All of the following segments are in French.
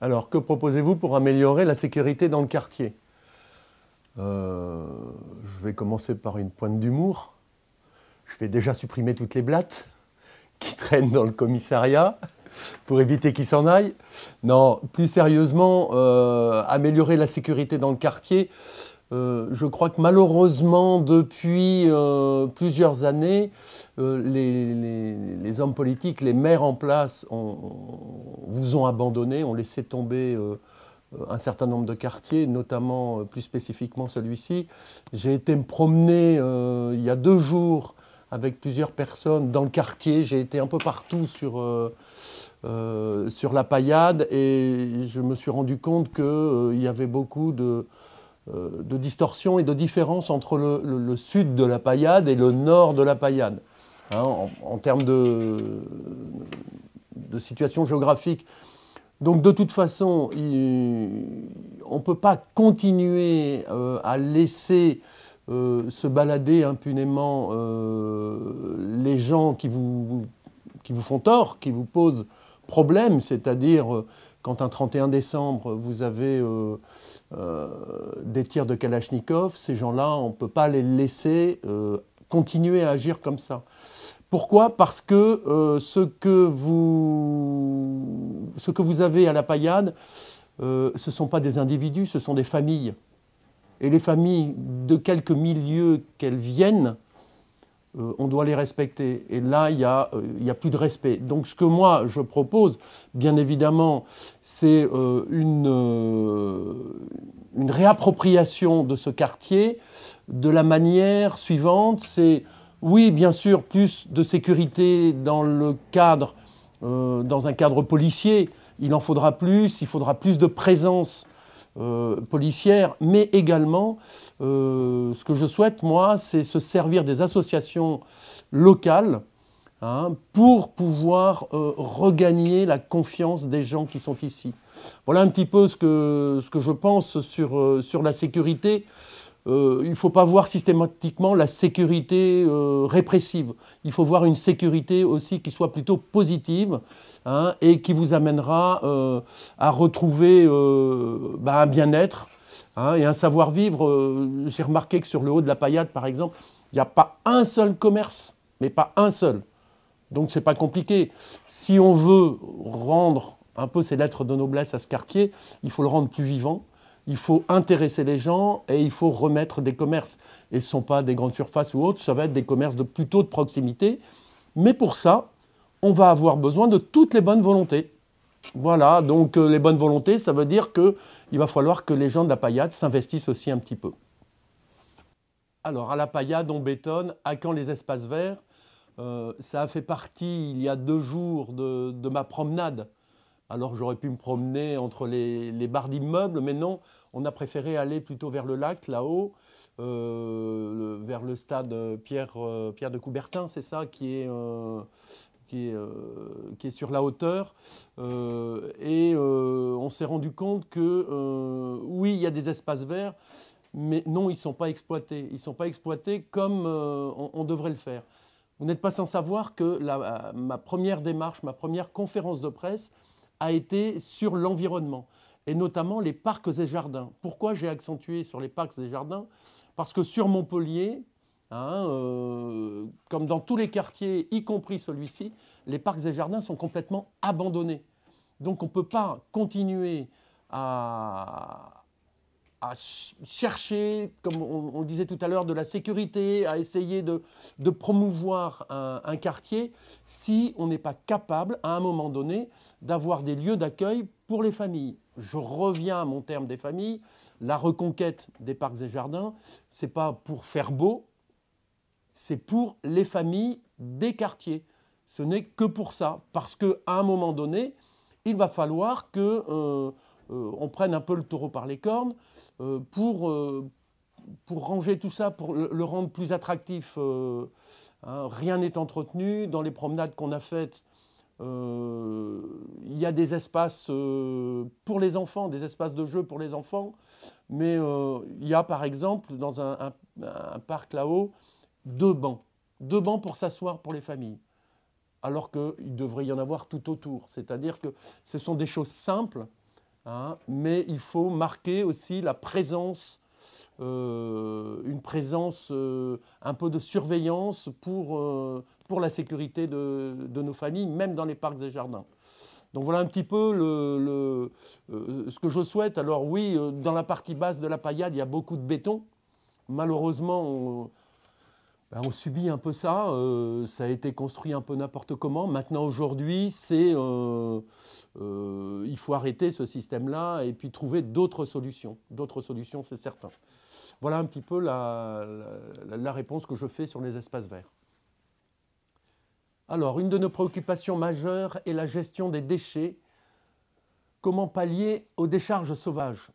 Alors, que proposez-vous pour améliorer la sécurité dans le quartier? Je vais commencer par une pointe d'humour. Je vais déjà supprimer toutes les blattes qui traînent dans le commissariat pour éviter qu'ils s'en aillent. Non, plus sérieusement, améliorer la sécurité dans le quartier, je crois que malheureusement, depuis plusieurs années, les hommes politiques, les maires en place vous ont abandonné, ont laissé tomber un certain nombre de quartiers, notamment plus spécifiquement celui-ci. J'ai été me promener il y a 2 jours avec plusieurs personnes dans le quartier. J'ai été un peu partout sur la Paillade et je me suis rendu compte qu'il y avait beaucoup de distorsions et de différences entre le sud de la Paillade et le nord de la Paillade. Hein, en termes de situation géographique. Donc de toute façon, on ne peut pas continuer à laisser se balader impunément les gens qui vous font tort, qui vous posent problème, c'est-à-dire quand un 31 décembre, vous avez des tirs de Kalachnikov, ces gens-là, on ne peut pas les laisser continuer à agir comme ça. Pourquoi? Parce que ce que vous avez à la Paillade, ce ne sont pas des individus, ce sont des familles. Et les familles, de quelque milieu qu'elles viennent, on doit les respecter. Et là, il y a plus de respect. Donc ce que moi, je propose, bien évidemment, c'est une réappropriation de ce quartier de la manière suivante. C'est, oui, bien sûr, plus de sécurité dans le cadre, dans un cadre policier. Il en faudra plus, il faudra plus de présence policière, mais également, ce que je souhaite, moi, c'est se servir des associations locales pour pouvoir regagner la confiance des gens qui sont ici. Voilà un petit peu ce que je pense sur la sécurité. Il ne faut pas voir systématiquement la sécurité répressive. Il faut voir une sécurité aussi qui soit plutôt positive et qui vous amènera à retrouver un bien-être et un savoir-vivre. J'ai remarqué que sur le haut de la Paillade, par exemple, il n'y a pas un seul commerce, mais pas un seul. Donc ce n'est pas compliqué. Si on veut rendre un peu ces lettres de noblesse à ce quartier, il faut le rendre plus vivant. Il faut intéresser les gens et il faut remettre des commerces. Et ce ne sont pas des grandes surfaces ou autres, ça va être des commerces plutôt de proximité. Mais pour ça, on va avoir besoin de toutes les bonnes volontés. Voilà, donc les bonnes volontés, ça veut dire qu'il va falloir que les gens de la Paillade s'investissent aussi un petit peu. Alors, à la Paillade, on bétonne. À quand les espaces verts? Ça a fait partie, il y a 2 jours, de ma promenade. Alors j'aurais pu me promener entre les barres d'immeubles, mais non, on a préféré aller plutôt vers le lac, là-haut, vers le stade Pierre de Coubertin, c'est ça, qui est sur la hauteur. On s'est rendu compte que, oui, il y a des espaces verts, mais non, ils ne sont pas exploités. Ils ne sont pas exploités comme on devrait le faire. Vous n'êtes pas sans savoir que ma première démarche, ma première conférence de presse, a été sur l'environnement, et notamment les parcs et jardins. Pourquoi j'ai accentué sur les parcs et jardins? Parce que sur Montpellier, comme dans tous les quartiers, y compris celui-ci, les parcs et jardins sont complètement abandonnés. Donc on ne peut pas continuer à chercher, comme on le disait tout à l'heure, de la sécurité, à essayer de promouvoir un quartier si on n'est pas capable, à un moment donné, d'avoir des lieux d'accueil pour les familles. Je reviens à mon terme des familles. La reconquête des parcs et jardins, ce n'est pas pour faire beau, c'est pour les familles des quartiers. Ce n'est que pour ça, parce qu'à un moment donné, il va falloir que on prenne un peu le taureau par les cornes pour ranger tout ça, pour le rendre plus attractif. Rien n'est entretenu. Dans les promenades qu'on a faites, il y a des espaces pour les enfants, des espaces de jeu pour les enfants. Mais il y a par exemple, dans un parc là-haut, 2 bancs. 2 bancs pour s'asseoir pour les familles. Alors qu'il devrait y en avoir tout autour. C'est-à-dire que ce sont des choses simples, hein, mais il faut marquer aussi la présence, une présence, un peu de surveillance pour la sécurité de nos familles, même dans les parcs et jardins. Donc voilà un petit peu ce que je souhaite. Alors oui, dans la partie basse de la Paillade, il y a beaucoup de béton. Malheureusement, on subit un peu ça. Ça a été construit un peu n'importe comment. Maintenant, aujourd'hui, il faut arrêter ce système-là et puis trouver d'autres solutions. D'autres solutions, c'est certain. Voilà un petit peu la réponse que je fais sur les espaces verts. Alors, une de nos préoccupations majeures est la gestion des déchets. Comment pallier aux décharges sauvages?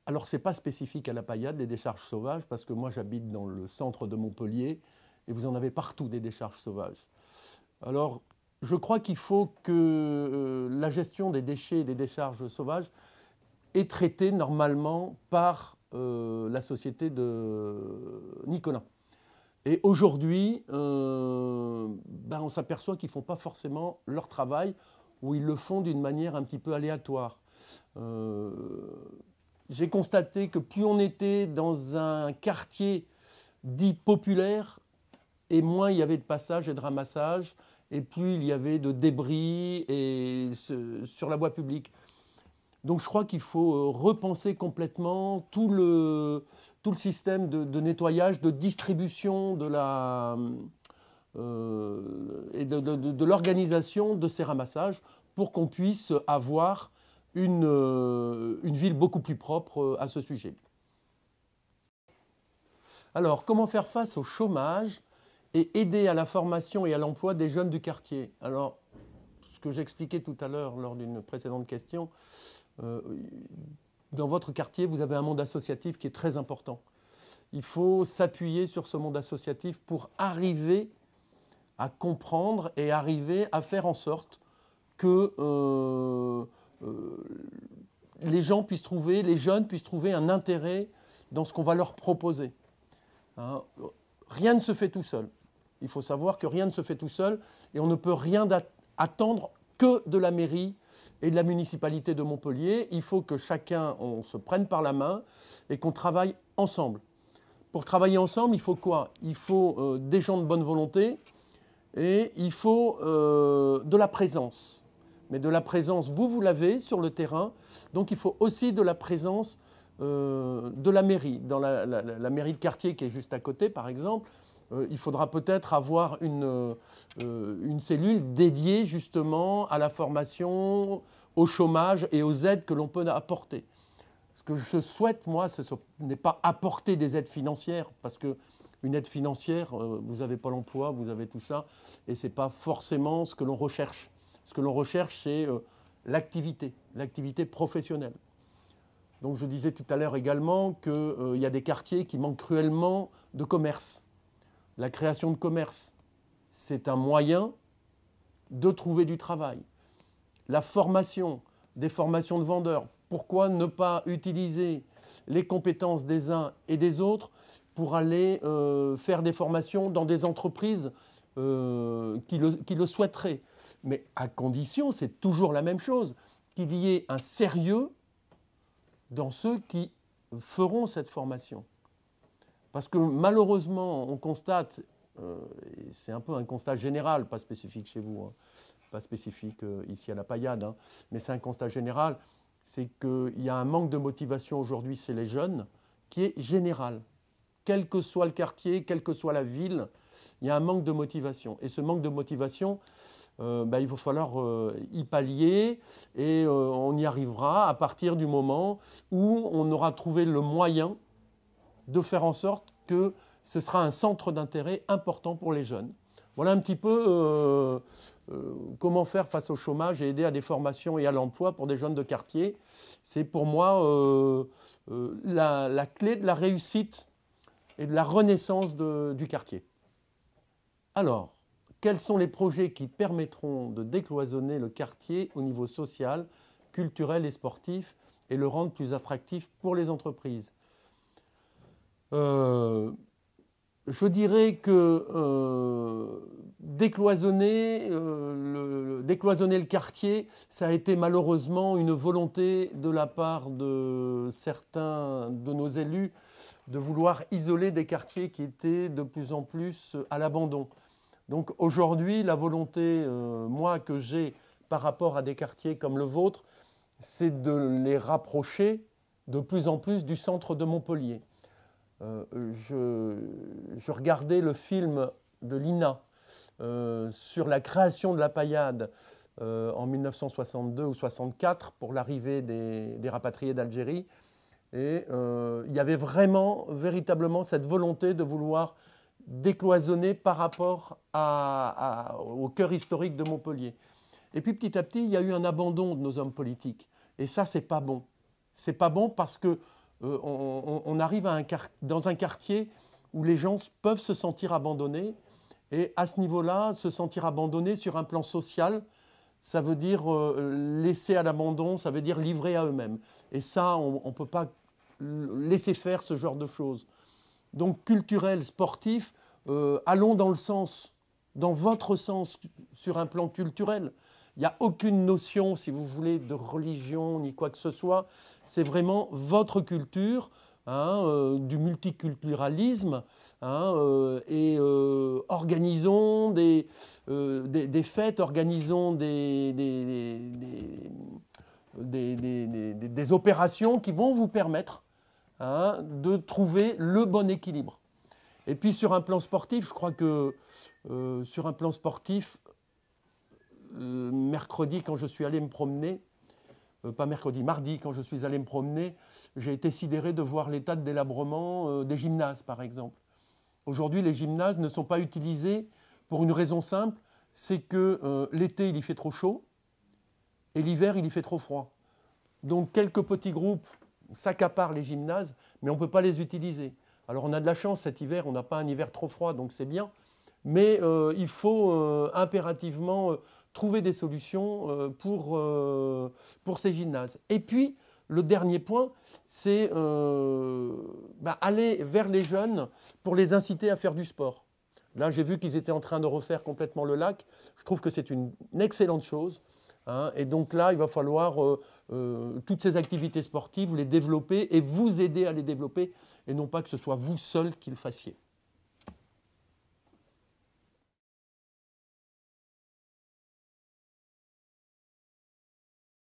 Alors, ce n'est pas spécifique à la Paillade, les décharges sauvages, parce que moi, j'habite dans le centre de Montpellier, et vous en avez partout des décharges sauvages. Alors, je crois qu'il faut que la gestion des déchets et des décharges sauvages est traitée normalement par la société de Nicolas. Et aujourd'hui, on s'aperçoit qu'ils ne font pas forcément leur travail, ou ils le font d'une manière un petit peu aléatoire. J'ai constaté que plus on était dans un quartier dit populaire, et moins il y avait de passage et de ramassage, et plus il y avait de débris sur la voie publique. Donc je crois qu'il faut repenser complètement tout le système de nettoyage, de distribution et de l'organisation de ces ramassages pour qu'on puisse avoir une ville beaucoup plus propre à ce sujet. Alors, comment faire face au chômage et aider à la formation et à l'emploi des jeunes du quartier? Alors, ce que j'expliquais tout à l'heure lors d'une précédente question, dans votre quartier, vous avez un monde associatif qui est très important. Il faut s'appuyer sur ce monde associatif pour arriver à comprendre et arriver à faire en sorte que les gens puissent trouver, les jeunes puissent trouver un intérêt dans ce qu'on va leur proposer. Hein, rien ne se fait tout seul. Il faut savoir que rien ne se fait tout seul et on ne peut rien attendre que de la mairie et de la municipalité de Montpellier. Il faut que chacun, on se prenne par la main et qu'on travaille ensemble. Pour travailler ensemble, il faut quoi? Il faut des gens de bonne volonté et il faut de la présence. Mais de la présence, vous l'avez sur le terrain, donc il faut aussi de la présence de la mairie. Dans la mairie de quartier qui est juste à côté, par exemple, il faudra peut-être avoir une cellule dédiée justement à la formation, au chômage et aux aides que l'on peut apporter. Ce que je souhaite, moi, ce n'est pas apporter des aides financières, parce qu'une aide financière, vous avez Pôle emploi, vous avez tout ça, et ce n'est pas forcément ce que l'on recherche. Ce que l'on recherche, c'est l'activité professionnelle. Donc je disais tout à l'heure également qu'il y a des quartiers qui manquent cruellement de commerce. La création de commerce, c'est un moyen de trouver du travail. La formation, des formations de vendeurs. Pourquoi ne pas utiliser les compétences des uns et des autres pour aller faire des formations dans des entreprises qui le souhaiteraient? Mais à condition, c'est toujours la même chose, qu'il y ait un sérieux dans ceux qui feront cette formation. Parce que malheureusement, on constate, et c'est un peu un constat général, pas spécifique chez vous, hein, pas spécifique ici à la Paillade, hein, mais c'est un constat général, c'est qu'il y a un manque de motivation aujourd'hui chez les jeunes qui est général. Quel que soit le quartier, quelle que soit la ville, il y a un manque de motivation. Et ce manque de motivation, il va falloir y pallier et on y arrivera à partir du moment où on aura trouvé le moyen de faire en sorte que ce sera un centre d'intérêt important pour les jeunes. Voilà un petit peu comment faire face au chômage et aider à des formations et à l'emploi pour des jeunes de quartier. C'est pour moi la clé de la réussite et de la renaissance du quartier. Alors, quels sont les projets qui permettront de décloisonner le quartier au niveau social, culturel et sportif et le rendre plus attractif pour les entreprises? Je dirais que décloisonner le quartier, ça a été malheureusement une volonté de la part de certains de nos élus de vouloir isoler des quartiers qui étaient de plus en plus à l'abandon. Donc aujourd'hui, la volonté, moi, que j'ai par rapport à des quartiers comme le vôtre, c'est de les rapprocher de plus en plus du centre de Montpellier. Je regardais le film de l'INA sur la création de la Paillade en 1962 ou 64 pour l'arrivée des rapatriés d'Algérie. Et il y avait vraiment, véritablement cette volonté de vouloir décloisonner par rapport au cœur historique de Montpellier. Et puis petit à petit, il y a eu un abandon de nos hommes politiques. Et ça, c'est pas bon. C'est pas bon parce que on arrive dans un quartier où les gens peuvent se sentir abandonnés. Et à ce niveau-là, se sentir abandonnés sur un plan social, ça veut dire laisser à l'abandon, ça veut dire livrer à eux-mêmes. Et ça, on ne peut pas laisser faire ce genre de choses. Donc culturel, sportif, allons dans le sens, dans votre sens, sur un plan culturel. Il n'y a aucune notion, si vous voulez, de religion ni quoi que ce soit. C'est vraiment votre culture, hein, du multiculturalisme, hein, et organisons des fêtes, organisons des opérations qui vont vous permettre, hein, de trouver le bon équilibre. Et puis sur un plan sportif, je crois que sur un plan sportif, mercredi, quand je suis allé me promener, pas mercredi, mardi, quand je suis allé me promener, j'ai été sidéré de voir l'état de délabrement des gymnases, par exemple. Aujourd'hui, les gymnases ne sont pas utilisés pour une raison simple, c'est que l'été, il y fait trop chaud, et l'hiver, il y fait trop froid. Donc, quelques petits groupes s'accaparent les gymnases, mais on ne peut pas les utiliser. Alors, on a de la chance cet hiver, on n'a pas un hiver trop froid, donc c'est bien. Mais il faut impérativement trouver des solutions pour ces gymnases. Et puis, le dernier point, c'est aller vers les jeunes pour les inciter à faire du sport. Là, j'ai vu qu'ils étaient en train de refaire complètement le lac. Je trouve que c'est une excellente chose. Hein, et donc là, il va falloir toutes ces activités sportives, les développer et vous aider à les développer, et non pas que ce soit vous seul qui le fassiez.